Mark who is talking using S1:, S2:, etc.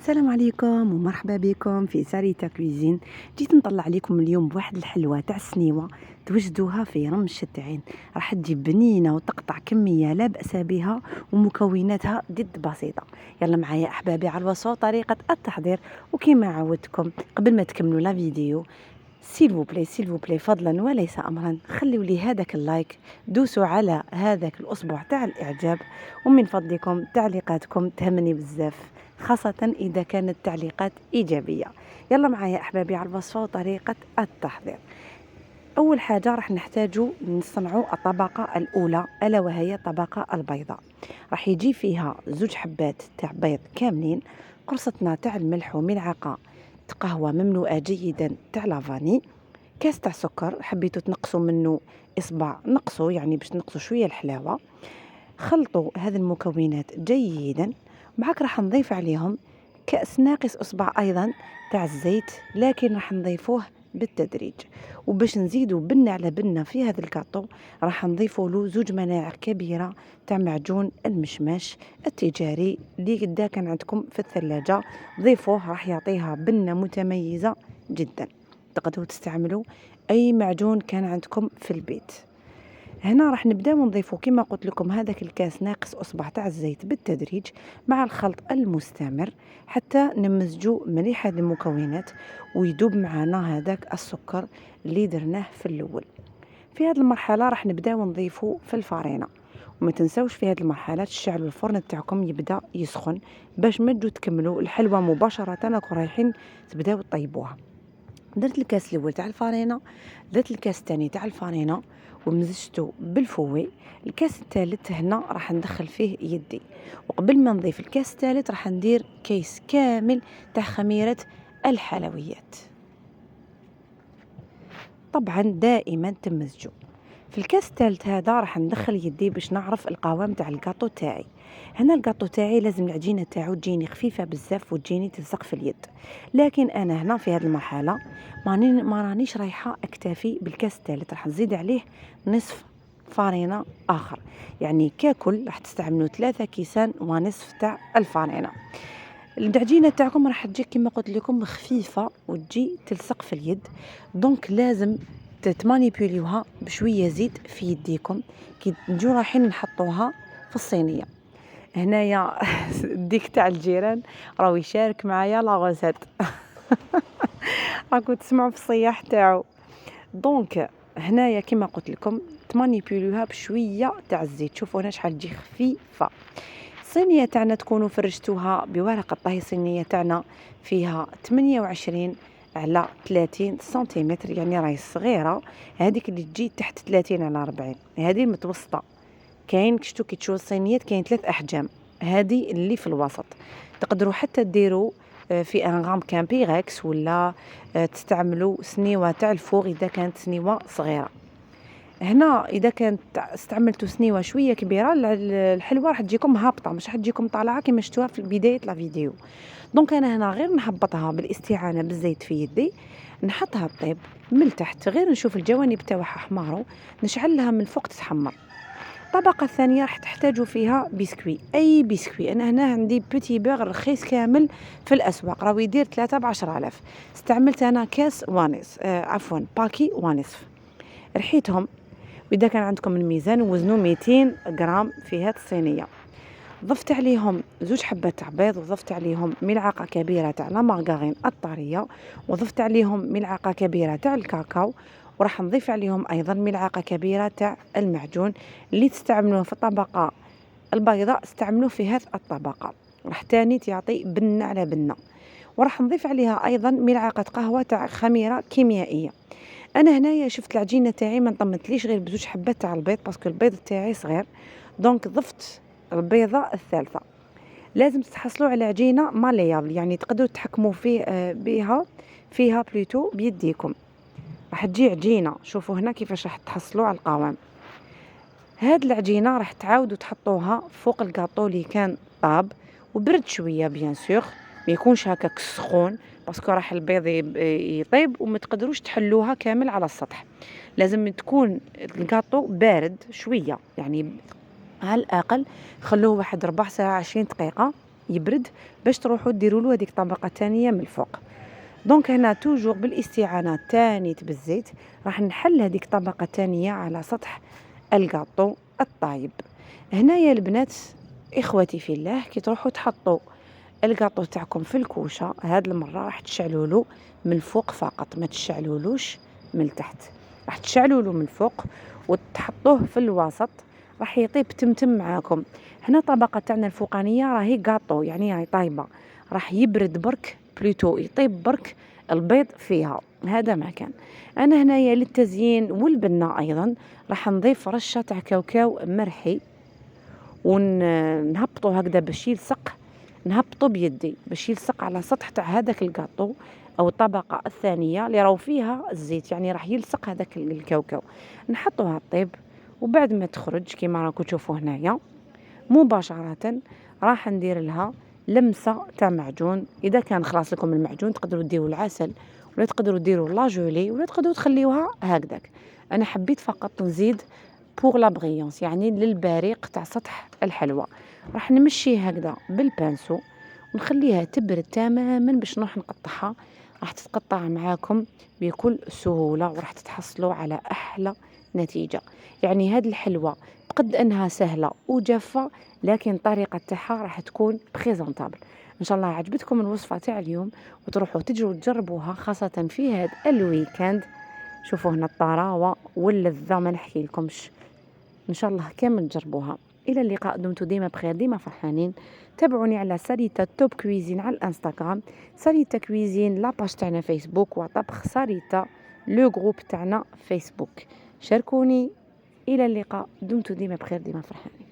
S1: السلام عليكم ومرحبا بكم في ساريتا كويزين. جيت نطلع عليكم اليوم بواحد الحلوى تاع السنيوه توجدوها في رمش التعين. راح تجيب بنينه وتقطع كميه لا باس بها ومكوناتها جد بسيطه. يلا معايا احبابي على الوصفه طريقه التحضير. وكما عودتكم قبل ما تكملوا لا فيديو سيل فو بلاي فضلا وليس امرا خليوا لي هذاك اللايك، دوسوا على هذاك الاصبع تاع الاعجاب، ومن فضلكم تعليقاتكم تهمني بزاف خاصة إذا كانت تعليقات إيجابية. يلا معايا أحبابي على الوصفة وطريقة التحضير. أول حاجة راح نحتاجوا نصنعوا الطبقة الأولى ألا وهي طبقة البيضاء. راح يجي فيها 2 حبات تاع بيض كاملين، قرصتنا تاع الملح وملعقة قهوة مملوءة جيدا تاع لافاني، كاس تاع سكر حبيتوا تنقصوا منه إصبع نقصوا يعني باش تنقصوا شوية الحلاوة. خلطوا هذه المكونات جيدا، معك راح نضيف عليهم كأس ناقص أصبع أيضا تاع الزيت، لكن راح نضيفوه بالتدريج. وباش نزيدوا بنة على بنة في هذا الكاطو راح نضيفوا له 2 مناعق كبيرة تاع معجون المشماش التجاري اللي قدا كان عندكم في الثلاجة، ضيفوه راح يعطيها بنة متميزة جدا. تقدروا تستعملوا أي معجون كان عندكم في البيت. هنا راح نبداو نضيفو كما قلت لكم هذاك الكاس ناقص اصبع تاع الزيت بالتدريج مع الخلط المستمر حتى نمزجوا مليح هذه المكونات ويدوب معنا هذاك السكر اللي درناه في الاول. في هذه المرحله راح نبداو نضيفو في الفارينه، وما تنسوش في هذه المرحله تشعلوا الفرن تاعكم يبدا يسخن باش ما تجوا تكملوا الحلوى مباشره راكم رايحين تبداو طيبوها. درت الكاس الاول تاع الفارينه، درت الكاس الثاني تاع الفارينه ومزجته بالفوي. الكاس الثالث هنا راح ندخل فيه يدي، وقبل ما نضيف الكاس الثالث راح ندير كيس كامل تاع خميره الحلويات. طبعا دائما تمزجوا. في الكاس الثالث هذا راح ندخل يدي باش نعرف القوام تاع الكاطو تاعي. هنا الكاطو تاعي لازم العجينه تاعو تجيني خفيفه بزاف وتجيني تلصق في اليد، لكن انا هنا في هذه المرحله ما رانيش رايحه اكتفي بالكاس الثالث، راح نزيد عليه نصف فارينه اخر، يعني ككل راح تستعملوا 3 كيسان ونصف تاع الفارينه. العجينه تاعكم راح تجي كما قلت لكم خفيفه وتجي تلصق في اليد، دونك لازم تمانيبيوليوها بشويه زيت في يديكم كي نجو رايحين نحطوها في الصينيه. هنايا الديك تاع الجيران راهو يشارك معايا لا غوسيت راكم تسمعوا في الصياح تاعو. دونك هنايا كما قلت لكم تمانيبيوليوها بشويه تاع الزيت، شوفوا هنا شحال تجي خفيفه. الصينيه تاعنا تكونوا فرشتوها بورقه طهي. الصينيه تاعنا فيها 28 على 30 سنتيمتر، يعني راهي صغيره. هذيك اللي تجي تحت 30 على 40 هذه المتوسطه. كاين كشتو كي تشوفوا الصينيات كاين 3 احجام، هذه اللي في الوسط. تقدروا حتى ديروا في ان غام كان بيركس ولا تستعملوا سنيوه تاع الفوغ اذا كانت سنيوه صغيره. هنا اذا كانت استعملتوا سنيوه شويه كبيره الحلوه راح تجيكم هابطه، مش راح تجيكم طالعه كما شفتوها في بدايه لا فيديو. دونك انا هنا غير نهبطها بالاستعانه بالزيت في يدي، نحطها طيب من تحت غير نشوف الجوانب تاعها حمارو، نشعلها من فوق تتحمر. الطبقه الثانيه راح تحتاجوا فيها بسكوي، اي بسكوي. انا هنا عندي بوتي بيغ رخيص كامل في الاسواق راهو يدير 3 ب10,000. استعملت انا كاس وانص عفوا باكي ونصف. رحيتهم، واذا كان عندكم الميزان وزنوا 200 غرام في هذه الصينيه. ضفت عليهم 2 حبات تاع بيض، وضفت عليهم ملعقه كبيره تاع لا مارغرين الطريه، وضفت عليهم ملعقه كبيره تاع الكاكاو، وراح نضيف عليهم ايضا ملعقه كبيره تاع المعجون اللي تستعملوه في الطبقه البيضاء استعملوه في هذه الطبقه، راح تاني تعطي بنه على بنه. وراح نضيف عليها ايضا ملعقه قهوه تاع خميره كيميائيه. انا هنايا شفت العجينه تاعي ما نطمتليش غير ب2 حبات تاع البيض باسكو البيض تاعي صغير، دونك ضفت البيضه الثالثه. لازم تحصلوا على عجينه ماليابل، يعني تقدروا تحكموا فيها بلوتو بيديكم. راح تجي عجينه، شوفوا هنا كيفاش راح تحصلوا على القوام. هاد العجينه راح تعاودوا تحطوها فوق الكاطو اللي كان طاب وبرد شويه بيان سور، ما يكونش هكاك سخون باسكو راح البيض يطيب وما تقدروش تحلوها كامل على السطح. لازم تكون الكاطو بارد شويه، يعني على الاقل خلوه واحد ربع ساعه 20 دقيقه يبرد باش تروحوا ديروا له هذيك طبقة تانية من الفوق. دونك هنا توجور بالاستعانة تاني بالزيت راح نحل هذيك طبقة تانية على سطح الكاطو الطايب. هنايا البنات اخوتي في الله كي تروحوا تحطوا الكاطو تاعكم في الكوشه، هاد المره راح تشعلولو من الفوق فقط، ما تشعلولوش من التحت، راح تشعلولو من الفوق وتحطوه في الوسط، راح يطيب تمتم معاكم. هنا الطبقه تاعنا الفوقانيه راهي كاطو يعني راهي طايبه، راح يبرد برك بلوتو يطيب برك البيض فيها. هذا ما كان. انا هنايا للتزيين والبنه ايضا راح نضيف رشه تاع كاوكاو مرحي ونهبطو هكذا باش يلصق، نهبطو بيدي باش يلصق على سطح تاع هذاك الكاطو او الطبقه الثانيه اللي راهو فيها الزيت، يعني راح يلصق هذاك الكاوكاو. نحطوها طيب وبعد ما تخرج كيما راكم تشوفوا هنايا مباشره راح ندير لها لمسه تاع معجون. اذا كان خلاص لكم المعجون تقدروا ديروا العسل ولا تقدروا ديروا لاجولي ولا تقدروا تخليوها هكذاك. انا حبيت فقط نزيد بوغ لا بريونس يعني للبريق تاع سطح الحلوى. راح نمشي هكذا بالبانسو ونخليها تبرد تماما باش نروح نقطعها. راح تتقطع معاكم بكل سهولة وراح تتحصلوا على أحلى نتيجة. يعني هاد الحلوى بقد أنها سهلة وجافة لكن الطريقة تاعها راح تكون بريزونطابل. إن شاء الله عجبتكم الوصفة تاع اليوم وتروحوا تجروا تجربوها خاصة في هاد الويكاند. شوفوا هنا الطراوة واللذة ما نحكي لكمش. إن شاء الله كامل تجربوها. إلى اللقاء، دمتم ديما بخير ديما فرحانين. تابعوني على ساريتا توب كويزين على الانستغرام، ساريتا كويزين لاباج تاعنا فيسبوك، وطبخ ساريتا لو جروب تاعنا فيسبوك. شاركوني. إلى اللقاء، دمتم ديما بخير ديما فرحانين.